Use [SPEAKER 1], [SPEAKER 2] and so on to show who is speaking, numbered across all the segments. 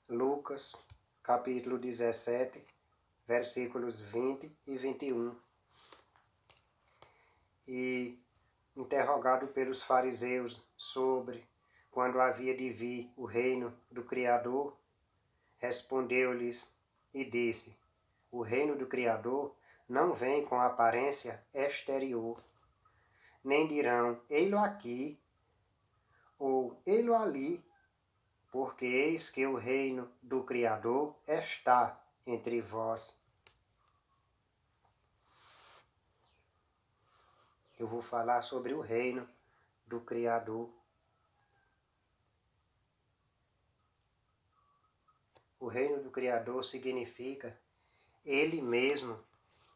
[SPEAKER 1] Lucas, capítulo 17, versículos 20 e 21. E, interrogado pelos fariseus sobre quando havia de vir o reino do Criador, respondeu-lhes e disse: o reino do Criador não vem com aparência exterior, nem dirão, ei-lo aqui, ou ei-lo ali, porque eis que o reino do Criador está entre vós. Eu vou falar sobre o reino do Criador. O reino do Criador significa Ele mesmo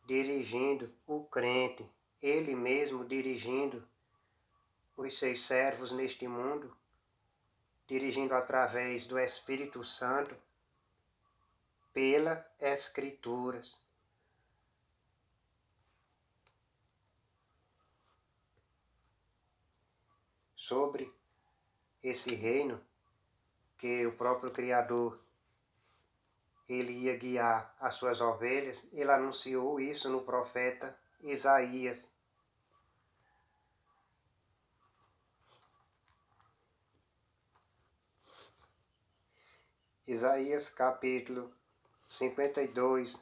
[SPEAKER 1] dirigindo o crente, Ele mesmo dirigindo os seus servos neste mundo, dirigindo através do Espírito Santo, pelas Escrituras. Sobre esse reino que o próprio Criador ele ia guiar as suas ovelhas, ele anunciou isso no profeta Isaías. Isaías capítulo 52,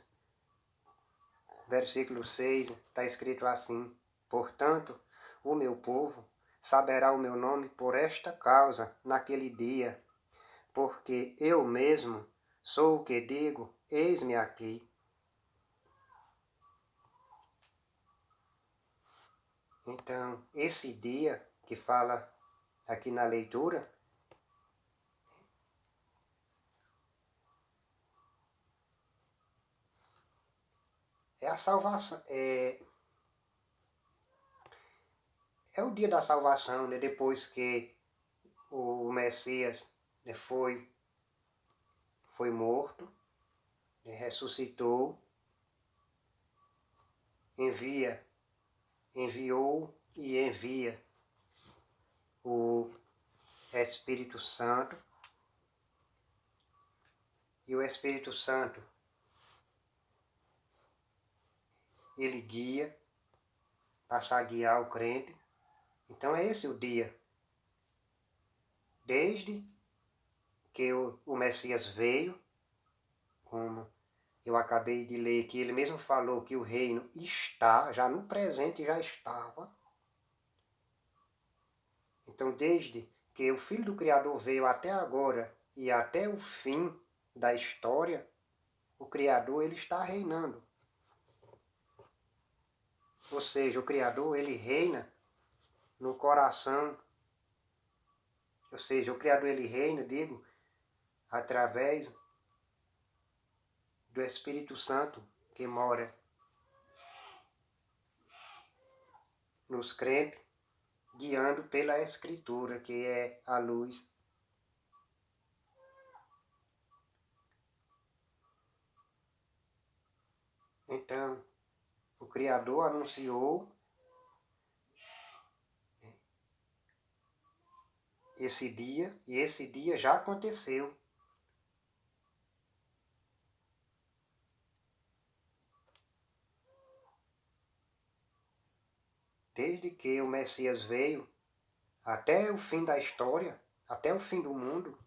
[SPEAKER 1] versículo 6, está escrito assim: portanto, o meu povo saberá o meu nome por esta causa naquele dia, porque eu mesmo sou o que digo, eis-me aqui. Então, esse dia que fala aqui na leitura, é a salvação, é o dia da salvação, né? Depois que o Messias, né, foi morto, né, ressuscitou, enviou e envia o Espírito Santo. E o Espírito Santo, ele guia, passa a guiar o crente. Então é esse o dia. Desde que o Messias veio, como eu acabei de ler, que ele mesmo falou que o reino está, já no presente já estava. Então, desde que o Filho do Criador veio até agora e até o fim da história, o Criador ele está reinando. Ou seja, o Criador ele reina no coração. Ou seja, o Criador ele reina, digo, através do Espírito Santo que mora nos crentes, guiando pela Escritura, que é a luz. Então, o Criador anunciou esse dia, e esse dia já aconteceu. Desde que o Messias veio, até o fim da história, até o fim do mundo,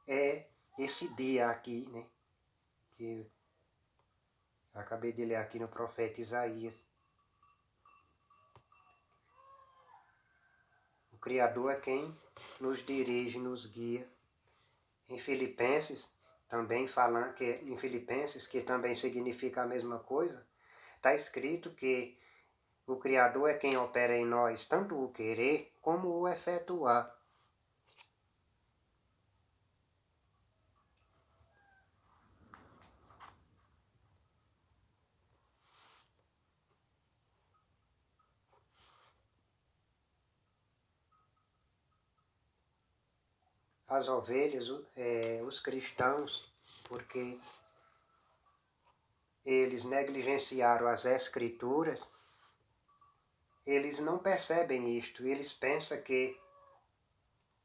[SPEAKER 1] é esse dia aqui, né? Que eu acabei de ler aqui no profeta Isaías. O Criador é quem nos dirige, nos guia. Em Filipenses, também falando que em Filipenses, que também significa a mesma coisa, está escrito que o Criador é quem opera em nós tanto o querer como o efetuar. As ovelhas, os cristãos, porque eles negligenciaram as Escrituras, eles não percebem isto. Eles pensam que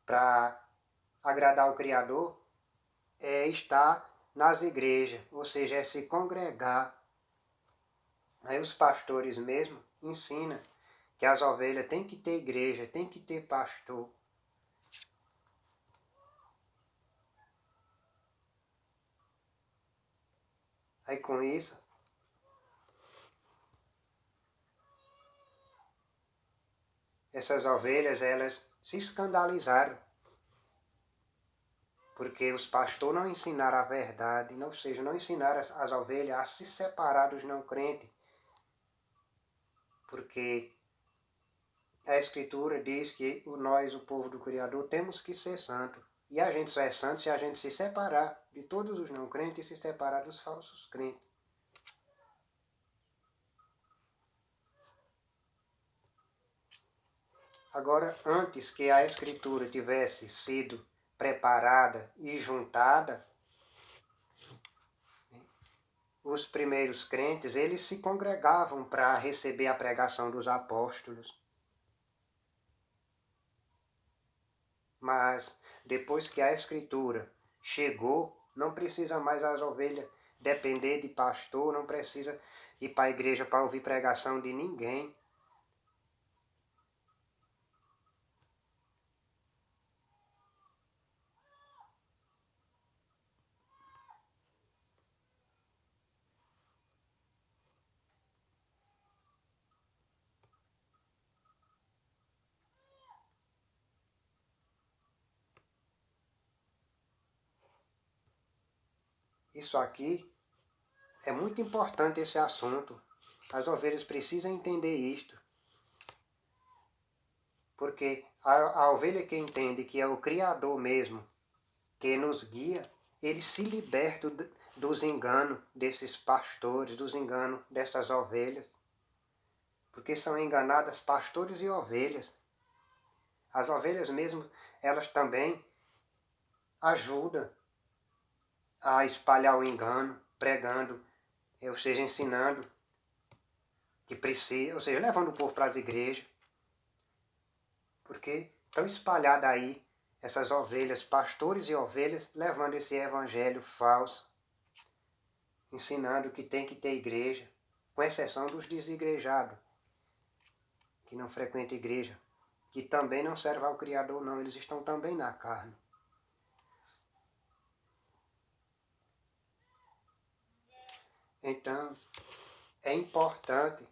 [SPEAKER 1] para agradar o Criador é estar nas igrejas, ou seja, é se congregar. Aí os pastores mesmo ensinam que as ovelhas têm que ter igreja, têm que ter pastor. Aí com isso, essas ovelhas, elas se escandalizaram, porque os pastores não ensinaram a verdade, ou seja, não ensinaram as ovelhas a se separar dos não crentes, porque a Escritura diz que nós, o povo do Criador, temos que ser santo. E a gente só é santo se a gente se separar de todos os não crentes e se separar dos falsos crentes. Agora, antes que a Escritura tivesse sido preparada e juntada, os primeiros crentes, eles se congregavam para receber a pregação dos apóstolos. Mas depois que a Escritura chegou, não precisa mais as ovelhas depender de pastor, não precisa ir para a igreja para ouvir pregação de ninguém. Isso aqui é muito importante, esse assunto. As ovelhas precisam entender isto. Porque a ovelha que entende que é o Criador mesmo que nos guia, ele se liberta dos enganos desses pastores, dos enganos dessas ovelhas. Porque são enganadas pastores e ovelhas. As ovelhas mesmo, elas também ajudam a espalhar o engano, pregando, ou seja, ensinando que precisa, ou seja, levando o povo para as igrejas. Porque estão espalhadas aí essas ovelhas, pastores e ovelhas, levando esse evangelho falso, ensinando que tem que ter igreja, com exceção dos desigrejados, que não frequentam igreja, que também não servem ao Criador, não, eles estão também na carne. Então, é importante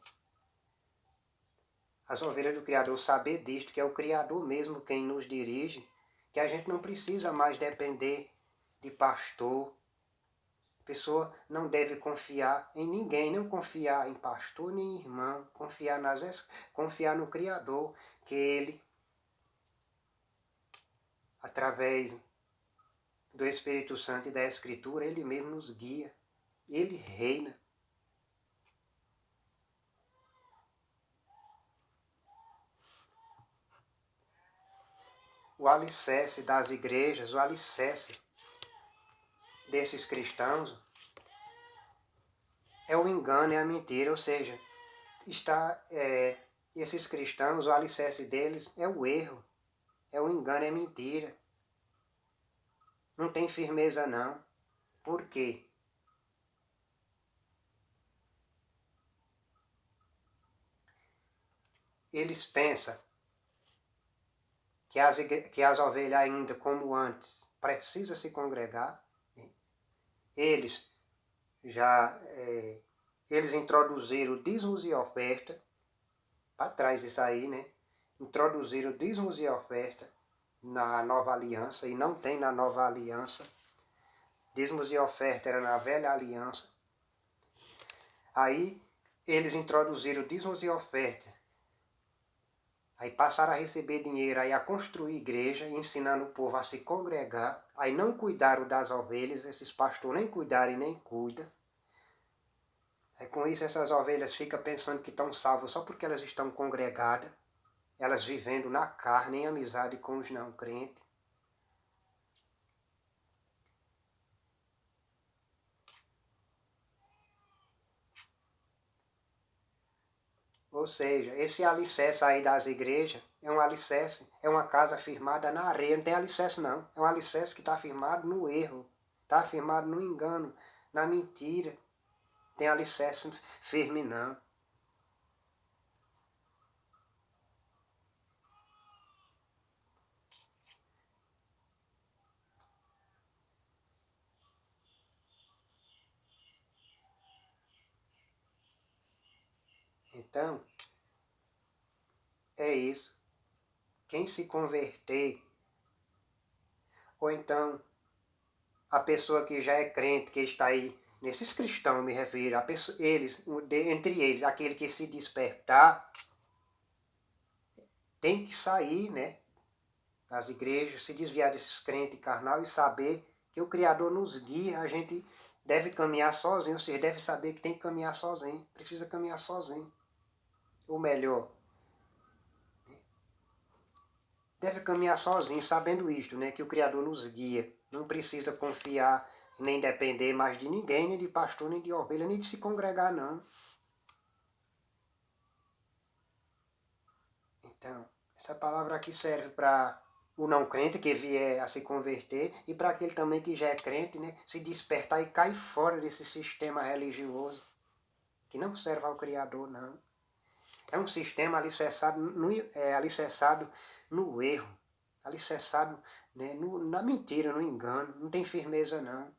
[SPEAKER 1] as ovelhas do Criador saber disto, que é o Criador mesmo quem nos dirige, que a gente não precisa mais depender de pastor. A pessoa não deve confiar em ninguém, não confiar em pastor nem em irmão, confiar no Criador, que Ele, através do Espírito Santo e da Escritura, Ele mesmo nos guia, Ele reina. O alicerce das igrejas, o alicerce desses cristãos é o engano e a mentira, ou seja, esses cristãos, o alicerce deles é o erro, é o engano, é a mentira. Não tem firmeza não. Por quê? Eles pensam que as ovelhas ainda como antes precisam se congregar. Eles já eles introduziram dízimos e oferta, para trás isso aí, né? Introduziram dízimos e oferta na nova aliança, e não tem na nova aliança. Dízimos e oferta era na velha aliança. Aí eles introduziram dízimos e oferta. Aí passaram a receber dinheiro, aí a construir igreja, ensinando o povo a se congregar. Aí não cuidaram das ovelhas, esses pastores nem cuidaram e nem cuidam. Aí com isso essas ovelhas ficam pensando que estão salvas só porque elas estão congregadas, elas vivendo na carne, em amizade com os não crentes. Ou seja, esse alicerce aí das igrejas é um alicerce, é uma casa firmada na areia, não tem alicerce não. É um alicerce que está firmado no erro, está firmado no engano, na mentira. Tem alicerce firme não. Então, é isso. Quem se converter, ou então a pessoa que já é crente, que está aí, nesses cristãos me refiro, a pessoa, eles, entre eles, aquele que se despertar, tem que sair, né, das igrejas, se desviar desses crentes carnal e saber que o Criador nos guia, a gente deve caminhar sozinho, ou seja, deve saber que tem que caminhar sozinho, precisa caminhar sozinho. Ou melhor, deve caminhar sozinho, sabendo isto, né, que o Criador nos guia. Não precisa confiar nem depender mais de ninguém, nem de pastor, nem de ovelha, nem de se congregar, não. Então, essa palavra aqui serve para o não crente que vier a se converter e para aquele também que já é crente, né, se despertar e cair fora desse sistema religioso que não serve ao Criador, não. É um sistema alicerçado no erro, alicerçado, né, na mentira, no engano, não tem firmeza, não.